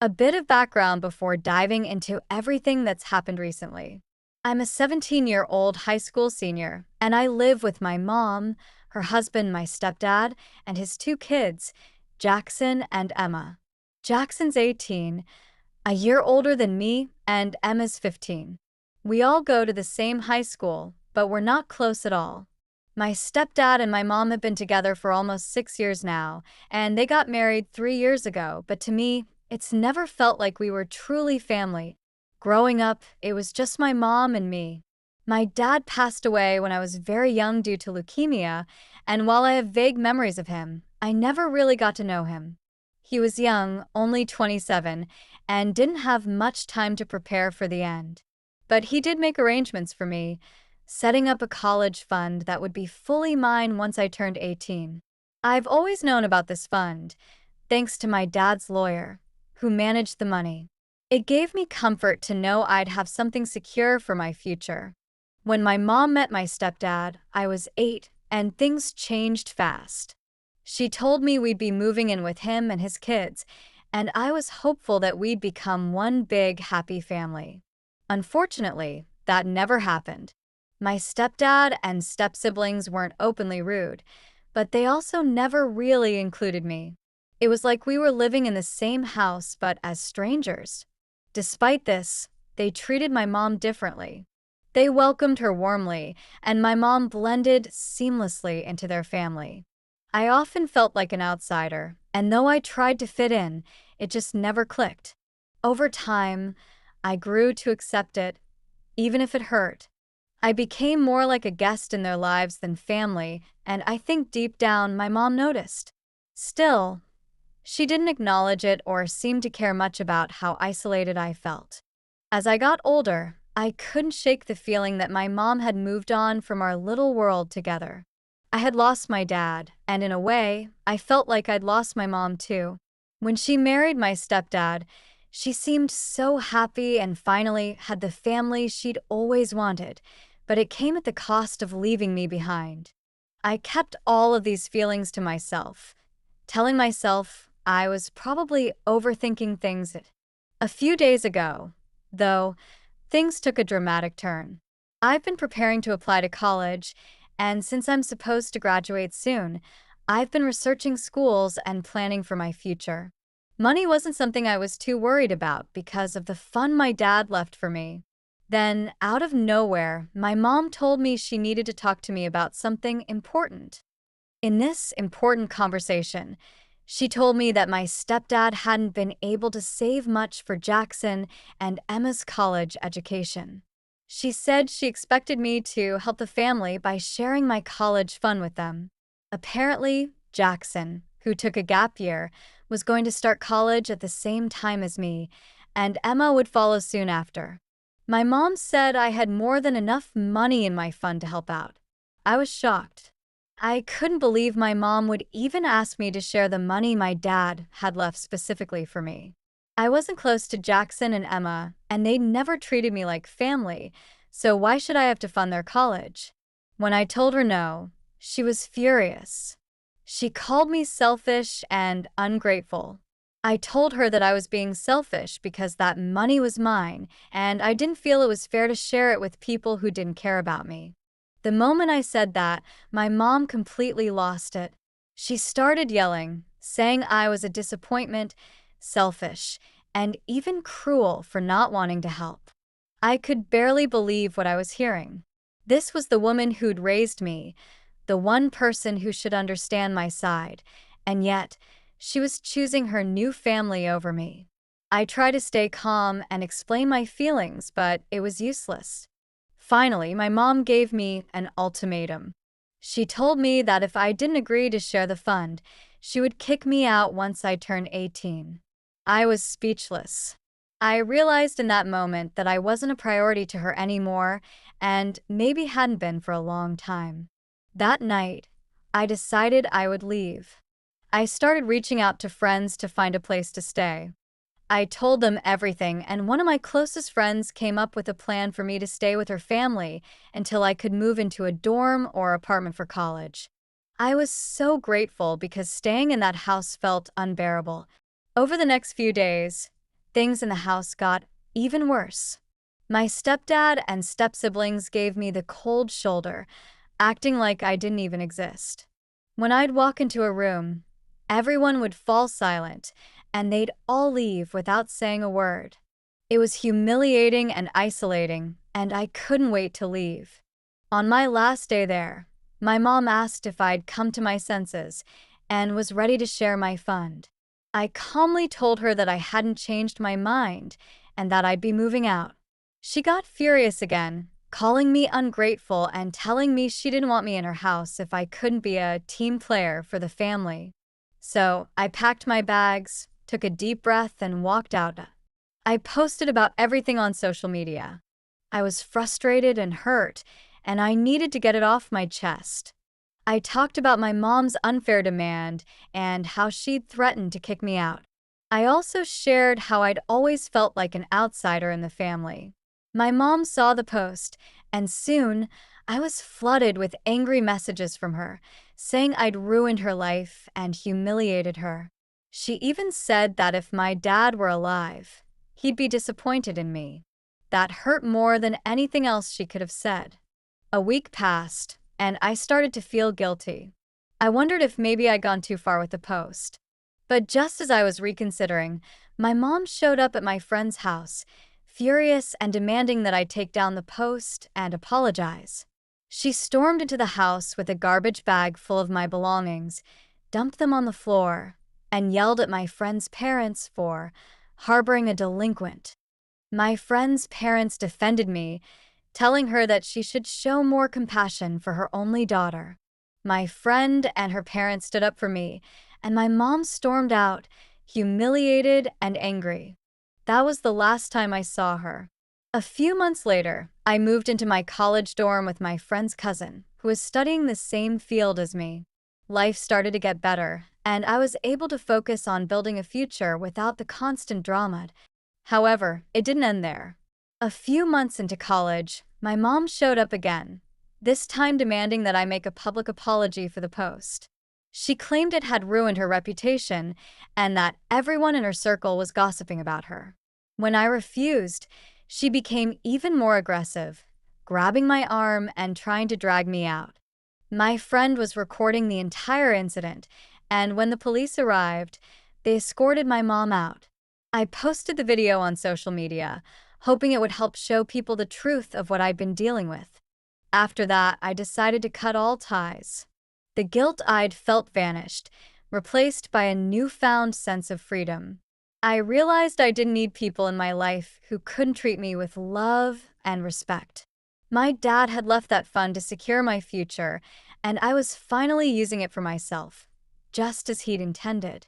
A bit of background before diving into everything that's happened recently. I'm a 17-year-old high school senior, and I live with my mom, her husband, my stepdad, and his two kids, Jackson and Emma. Jackson's 18, a year older than me, and Emma's 15. We all go to the same high school, but we're not close at all. My stepdad and my mom have been together for almost 6 years now, and they got married 3 years ago, but to me, it's never felt like we were truly family. Growing up, it was just my mom and me. My dad passed away when I was very young due to leukemia, and while I have vague memories of him, I never really got to know him. He was young, only 27, and didn't have much time to prepare for the end. But he did make arrangements for me, setting up a college fund that would be fully mine once I turned 18. I've always known about this fund, thanks to my dad's lawyer, who managed the money. It gave me comfort to know I'd have something secure for my future. When my mom met my stepdad, I was 8, and things changed fast. She told me we'd be moving in with him and his kids, and I was hopeful that we'd become one big, happy family. Unfortunately, that never happened. My stepdad and step-siblings weren't openly rude, but they also never really included me. It was like we were living in the same house but as strangers. Despite this, they treated my mom differently. They welcomed her warmly, and my mom blended seamlessly into their family. I often felt like an outsider, and though I tried to fit in, it just never clicked. Over time, I grew to accept it, even if it hurt. I became more like a guest in their lives than family, and I think deep down my mom noticed. Still, she didn't acknowledge it or seem to care much about how isolated I felt. As I got older, I couldn't shake the feeling that my mom had moved on from our little world together. I had lost my dad, and in a way, I felt like I'd lost my mom too. When she married my stepdad, she seemed so happy and finally had the family she'd always wanted, but it came at the cost of leaving me behind. I kept all of these feelings to myself, telling myself I was probably overthinking things. A few days ago, though, things took a dramatic turn. I've been preparing to apply to college, and since I'm supposed to graduate soon, I've been researching schools and planning for my future. Money wasn't something I was too worried about because of the fun my dad left for me. Then, out of nowhere, my mom told me she needed to talk to me about something important. In this important conversation, she told me that my stepdad hadn't been able to save much for Jackson and Emma's college education. She said she expected me to help the family by sharing my college fund with them. Apparently, Jackson, who took a gap year, was going to start college at the same time as me, and Emma would follow soon after. My mom said I had more than enough money in my fund to help out. I was shocked. I couldn't believe my mom would even ask me to share the money my dad had left specifically for me. I wasn't close to Jackson and Emma, and they'd never treated me like family, so why should I have to fund their college? When I told her no, she was furious. She called me selfish and ungrateful. I told her that I was being selfish because that money was mine, and I didn't feel it was fair to share it with people who didn't care about me. The moment I said that, my mom completely lost it. She started yelling, saying I was a disappointment, selfish, and even cruel for not wanting to help. I could barely believe what I was hearing. This was the woman who'd raised me, the one person who should understand my side, and yet, she was choosing her new family over me. I tried to stay calm and explain my feelings, but it was useless. Finally, my mom gave me an ultimatum. She told me that if I didn't agree to share the fund, she would kick me out once I turned 18. I was speechless. I realized in that moment that I wasn't a priority to her anymore, and maybe hadn't been for a long time. That night, I decided I would leave. I started reaching out to friends to find a place to stay. I told them everything, and one of my closest friends came up with a plan for me to stay with her family until I could move into a dorm or apartment for college. I was so grateful because staying in that house felt unbearable. Over the next few days, things in the house got even worse. My stepdad and step-siblings gave me the cold shoulder, acting like I didn't even exist. When I'd walk into a room, everyone would fall silent, and they'd all leave without saying a word. It was humiliating and isolating, and I couldn't wait to leave. On my last day there, my mom asked if I'd come to my senses and was ready to share my fund. I calmly told her that I hadn't changed my mind and that I'd be moving out. She got furious again, calling me ungrateful and telling me she didn't want me in her house if I couldn't be a team player for the family. So I packed my bags, took a deep breath, and walked out. I posted about everything on social media. I was frustrated and hurt, and I needed to get it off my chest. I talked about my mom's unfair demand and how she'd threatened to kick me out. I also shared how I'd always felt like an outsider in the family. My mom saw the post, and soon I was flooded with angry messages from her, saying I'd ruined her life and humiliated her. She even said that if my dad were alive, he'd be disappointed in me. That hurt more than anything else she could have said. A week passed, and I started to feel guilty. I wondered if maybe I'd gone too far with the post. But just as I was reconsidering, my mom showed up at my friend's house, furious and demanding that I take down the post and apologize. She stormed into the house with a garbage bag full of my belongings, dumped them on the floor, and yelled at my friend's parents for harboring a delinquent. My friend's parents defended me, telling her that she should show more compassion for her only daughter. My friend and her parents stood up for me, and my mom stormed out, humiliated and angry. That was the last time I saw her. A few months later, I moved into my college dorm with my friend's cousin, who was studying the same field as me. Life started to get better, and I was able to focus on building a future without the constant drama. However, it didn't end there. A few months into college, my mom showed up again, this time demanding that I make a public apology for the post. She claimed it had ruined her reputation and that everyone in her circle was gossiping about her. When I refused, she became even more aggressive, grabbing my arm and trying to drag me out. My friend was recording the entire incident, and when the police arrived, they escorted my mom out. I posted the video on social media, hoping it would help show people the truth of what I'd been dealing with. After that, I decided to cut all ties. The guilt I'd felt vanished, replaced by a newfound sense of freedom. I realized I didn't need people in my life who couldn't treat me with love and respect. My dad had left that fund to secure my future, and I was finally using it for myself, just as he'd intended.